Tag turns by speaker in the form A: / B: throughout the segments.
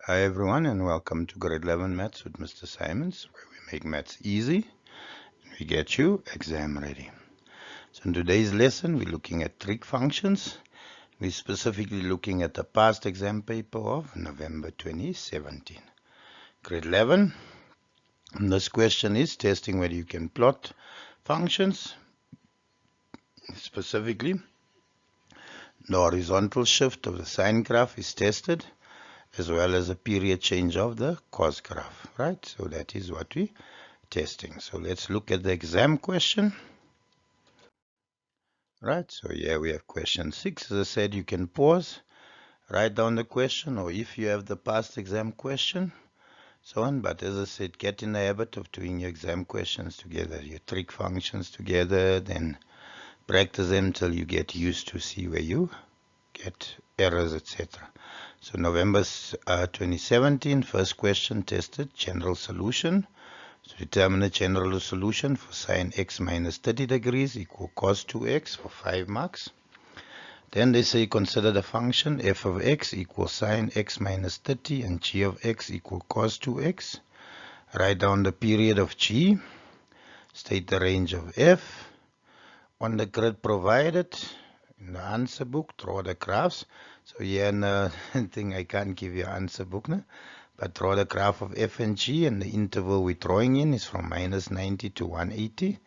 A: Hi everyone and welcome to grade 11 maths with Mr. Simons, where we make maths easy and we get you exam ready. So in today's lesson we're looking at trig functions. We're specifically looking at the past exam paper of November 2017. Grade 11. And this question is testing whether you can plot functions. Specifically, the horizontal shift of the sine graph is tested, as well as a period change of the cos graph, right? So that is what we're testing. So let's look at the exam question. Right, so here we have question 6. As I said, you can pause, write down the question, or if you have the past exam question, so on. But as I said, get in the habit of doing your exam questions together, your trig functions together, then practice them till you get used to see where you get errors, etc. So November 2017, first question tested, general solution. So determine the general solution for sine x minus 30 degrees equal cos 2x for 5 marks. Then they say consider the function f of x equals sine x minus 30 and g of x equal cos 2x. Write down the period of g. State the range of f. On the grid provided in the answer book, draw the graphs. So here in the thing I can't give you an answer book, no? But draw the graph of f and g, and the interval we're drawing in is from minus 90 to 180.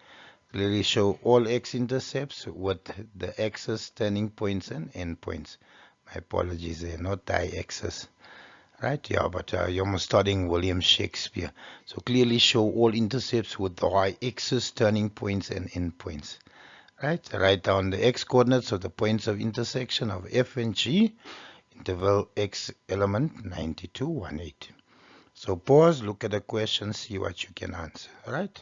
A: Clearly show all x-intercepts with the axis, turning points, and endpoints. My apologies, they're not y-axis. Right, yeah, but you're studying William Shakespeare. So clearly show all intercepts with the y-axis, turning points, and endpoints. Right, write down the x-coordinates of the points of intersection of f and g. Interval x element 90 to 180. So pause, look at the question, see what you can answer. Right.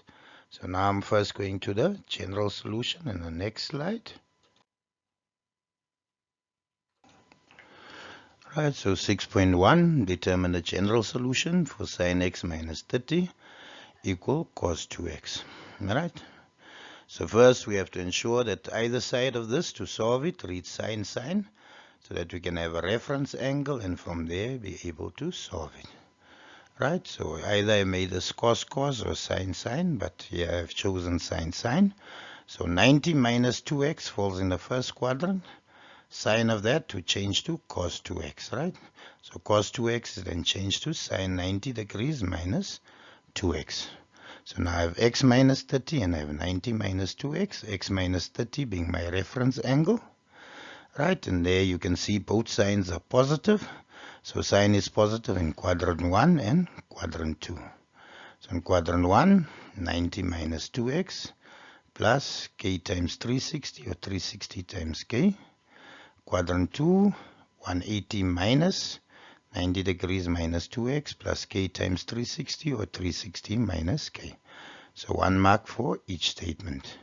A: So now I'm first going to the general solution in the next slide. Right, so 6.1, determine the general solution for sine x minus 30 equal cos 2x. Alright. So first we have to ensure that either side of this, to solve it, read sine, so that we can have a reference angle and from there be able to solve it. Right, so either I made this cos or sine, but here I've chosen sine. So 90 minus 2x falls in the first quadrant. Sine of that to change to cos 2x, right? So cos 2x is then changed to sine 90 degrees minus 2x. So now I have x minus 30 and I have 90 minus 2x, x minus 30 being my reference angle. Right, and there you can see both signs are positive. So sine is positive in quadrant 1 and quadrant 2. So in quadrant 1, 90 minus 2x plus k times 360 or 360 times k. Quadrant 2, 180 minus 90 degrees minus 2x plus k times 360 or 360 minus k. So 1 mark for each statement.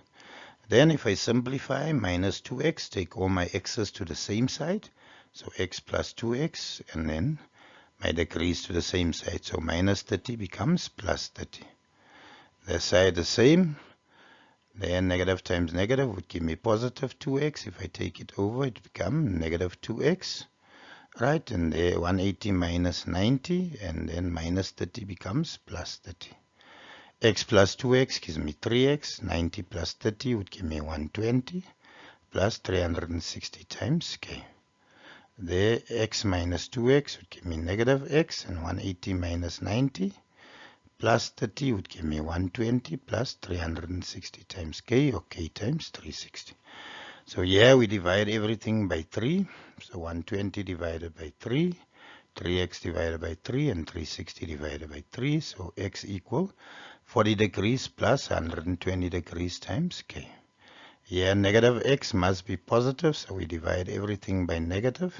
A: Then if I simplify, minus 2x, take all my x's to the same side. So x plus 2x, and then my degrees to the same side. So minus 30 becomes plus 30. The side the same. Then negative times negative would give me positive 2x. If I take it over, it becomes negative 2x. Right, and there 180 minus 90, and then minus 30 becomes plus 30. X plus 2x gives me 3x. 90 plus 30 would give me 120 plus 360 times k. There x minus 2x would give me negative x, and 180 minus 90 plus 30 would give me 120 plus 360 times k, or k times 360. So here we divide everything by 3. So 120 divided by 3, 3x divided by 3, and 360 divided by 3. So x equal 40 degrees plus 120 degrees times k. Here negative x must be positive, so we divide everything by negative.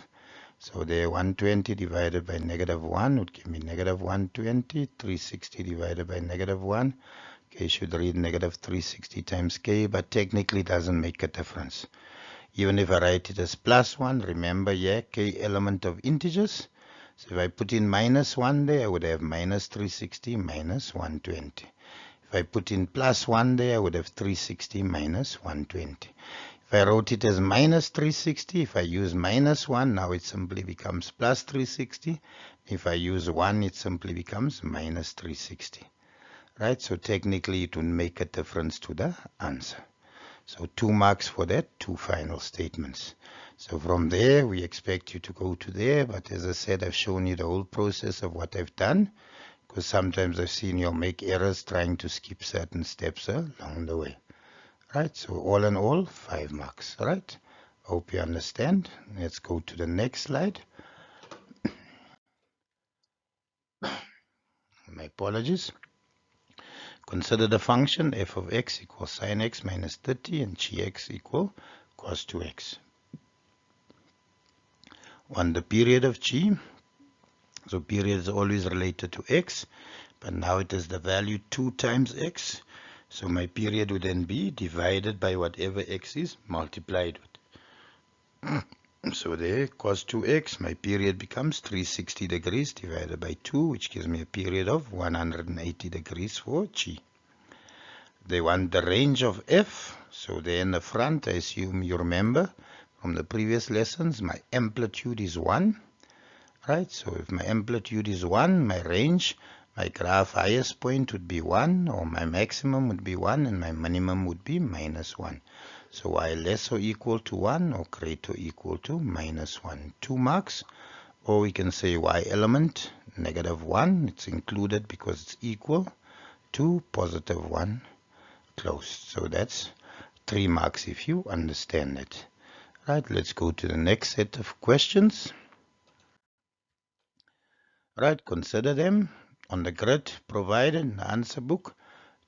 A: So there 120 divided by negative 1 would give me negative 120. 360 divided by negative 1. K should read negative 360 times k, but technically doesn't make a difference. Even if I write it as plus 1, remember here k element of integers. So if I put in minus 1 there, I would have minus 360 minus 120. If I put in plus 1 there, I would have 360 minus 120. If I wrote it as minus 360, if I use minus 1, now it simply becomes plus 360. If I use 1, it simply becomes minus 360. Right, so technically it would make a difference to the answer. So 2 marks for that, 2 final statements. So from there, we expect you to go to there, but as I said, I've shown you the whole process of what I've done, because sometimes I've seen you'll make errors trying to skip certain steps along the way. Right, so all in all, 5 marks. Right, hope you understand. Let's go to the next slide. My apologies. Consider the function f of x equals sin x minus 30 and gx equal cos 2x. On the period of g, so period is always related to x, but now it is the value 2 times x. So my period would then be divided by whatever x is multiplied with. So there, cos 2x, my period becomes 360 degrees divided by 2, which gives me a period of 180 degrees for g. They want the range of f, so there in the front, I assume you remember from the previous lessons, my amplitude is 1. Right, so if my amplitude is 1, my range, my graph highest point would be 1, or my maximum would be 1, and my minimum would be minus 1. So y less or equal to 1 or greater or equal to minus 1. 2 marks, or we can say y element, negative 1, it's included because it's equal to positive 1 closed. So that's 3 marks if you understand it. Right, let's go to the next set of questions. Right, consider them. On the grid provided in the answer book,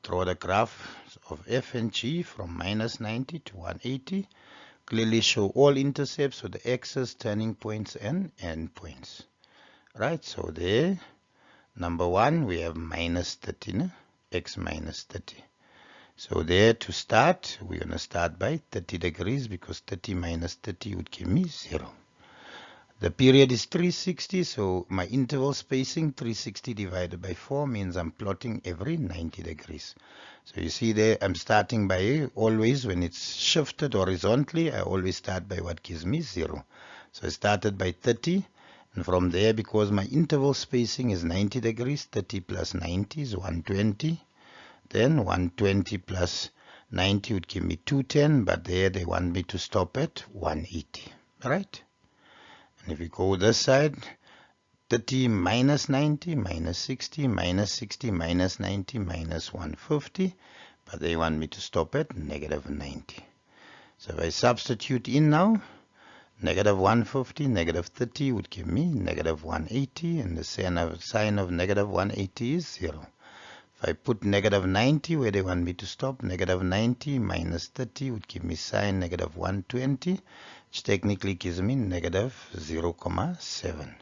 A: draw the graph of f and g from minus 90 to 180. Clearly show all intercepts with the x's, turning points, and endpoints. Right, so there, number 1, we have minus 30, no? X minus 30. So there to start, we're going to start by 30 degrees because 30 minus 30 would give me 0. The period is 360, so my interval spacing 360 divided by 4 means I'm plotting every 90 degrees. So you see there, I'm starting by always, when it's shifted horizontally, I always start by what gives me 0. So I started by 30, and from there, because my interval spacing is 90 degrees, 30 plus 90 is 120. Then 120 plus 90 would give me 210, but there they want me to stop at 180, right? And if we go this side, 30 minus 90, minus 60, minus 60, minus 90, minus 150. But they want me to stop at negative 90. So if I substitute in now, negative 150, negative 30 would give me negative 180. And the sign of negative 180 is 0. If I put negative 90 where they want me to stop, negative 90 minus 30 would give me sign negative 120. Which technically gives me negative 0,7,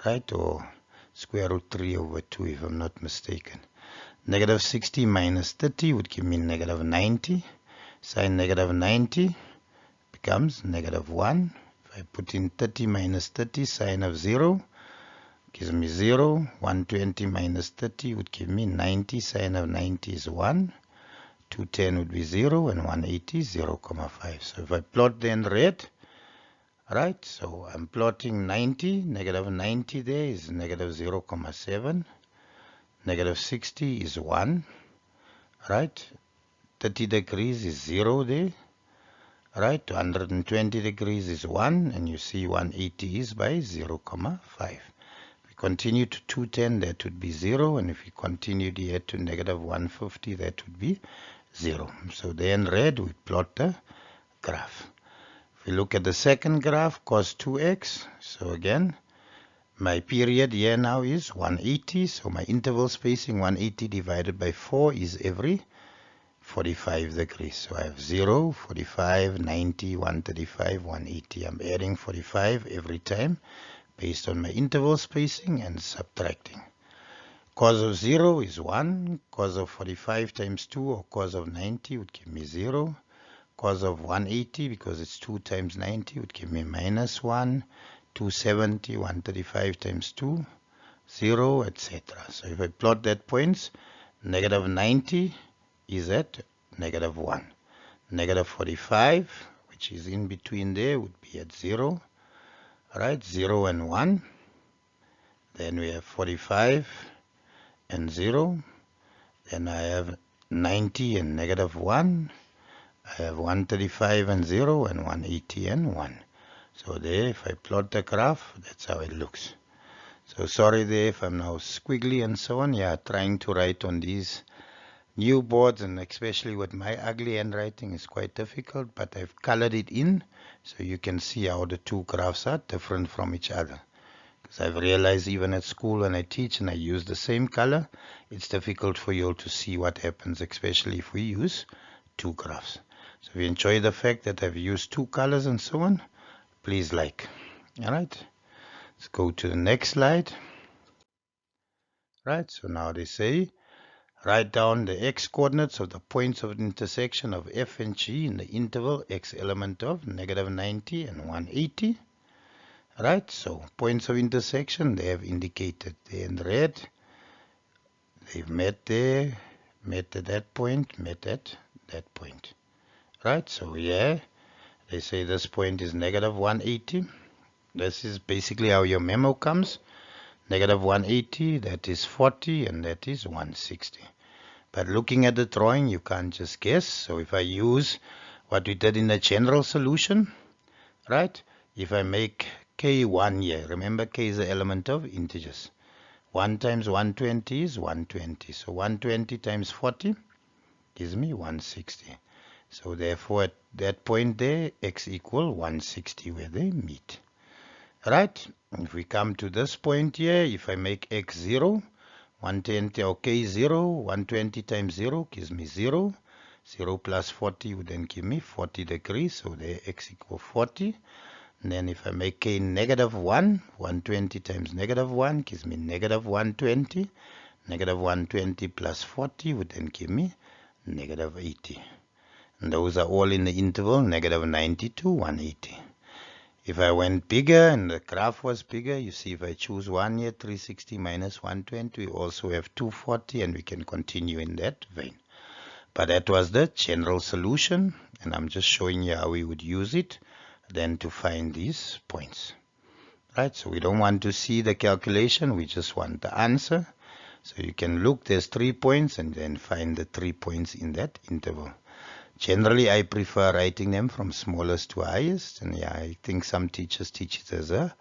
A: right, or square root 3 over 2 if I'm not mistaken. Negative 60 minus 30 would give me negative 90. Sin negative 90 becomes negative 1. If I put in 30 minus 30, sine of 0 gives me 0. 120 minus 30 would give me 90. Sine of 90 is 1. 210 would be 0 and 180 0,5. So if I plot then red, right, so I'm plotting 90, negative 90 there is negative 0,7, negative 60 is 1, right, 30 degrees is 0 there, right, 120 degrees is 1, and you see 180 is by 0,5. Continue to 210, that would be 0, and if we continue here to negative 150, that would be 0. So then red, we plot the graph. If we look at the second graph, cos 2x, so again, my period here now is 180, so my interval spacing 180 divided by 4 is every 45 degrees. So I have 0, 45, 90, 135, 180. I'm adding 45 every time, based on my interval spacing and subtracting. Cos of 0 is 1. Cos of 45 times 2 or cos of 90 would give me 0. Cos of 180, because it's 2 times 90, would give me minus 1. 270, 135 times 2, 0, etc. So if I plot that points, negative 90 is at negative 1. Negative 45, which is in between there, would be at 0. Alright, 0 and 1. Then we have 45 and 0. Then I have 90 and negative 1. I have 135 and 0 and 180 and 1. So there, if I plot the graph, that's how it looks. So sorry there if I'm now squiggly and so on. Yeah, trying to write on these new boards, and especially with my ugly handwriting, is quite difficult, but I've colored it in so you can see how the two graphs are different from each other. Because I've realized even at school when I teach and I use the same color, it's difficult for you all to see what happens, especially if we use two graphs. So if you enjoy the fact that I've used two colors and so on, please like. Alright, let's go to the next slide. Right, so now they say write down the x coordinates of the points of intersection of f and g in the interval x element of negative 90 and 180. Right, so points of intersection, they have indicated there in red. They've met there, met at that point, met at that point. Right, so yeah, they say this point is negative 180. This is basically how your memo comes. Negative 180, that is 40, and that is 160. But looking at the drawing, you can't just guess. So if I use what we did in the general solution, right? If I make k 1 here, remember k is the element of integers. 1 times 120 is 120. So 120 times 40 gives me 160. So therefore at that point there, x equal 160 where they meet. Right? If we come to this point here, if I make x 0, 120, okay, 0, 120 times 0 gives me 0. 0 plus 40 would then give me 40 degrees, so there x equals 40. And then if I make k negative 1, 120 times negative 1 gives me negative 120. Negative 120 plus 40 would then give me negative 80. And those are all in the interval negative 90 to 180. If I went bigger and the graph was bigger, you see if I choose 1 here, 360 minus 120, we also have 240, and we can continue in that vein. But that was the general solution, and I'm just showing you how we would use it then to find these points. Right, so we don't want to see the calculation, we just want the answer. So you can look, there's 3 points, and then find the 3 points in that interval. Generally, I prefer writing them from smallest to highest, and yeah, I think some teachers teach it as a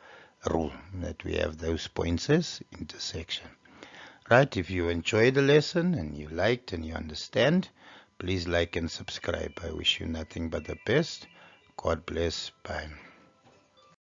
A: rule that we have those points as intersection. Right, if you enjoyed the lesson and you liked and you understand, please like and subscribe. I wish you nothing but the best. God bless. Bye.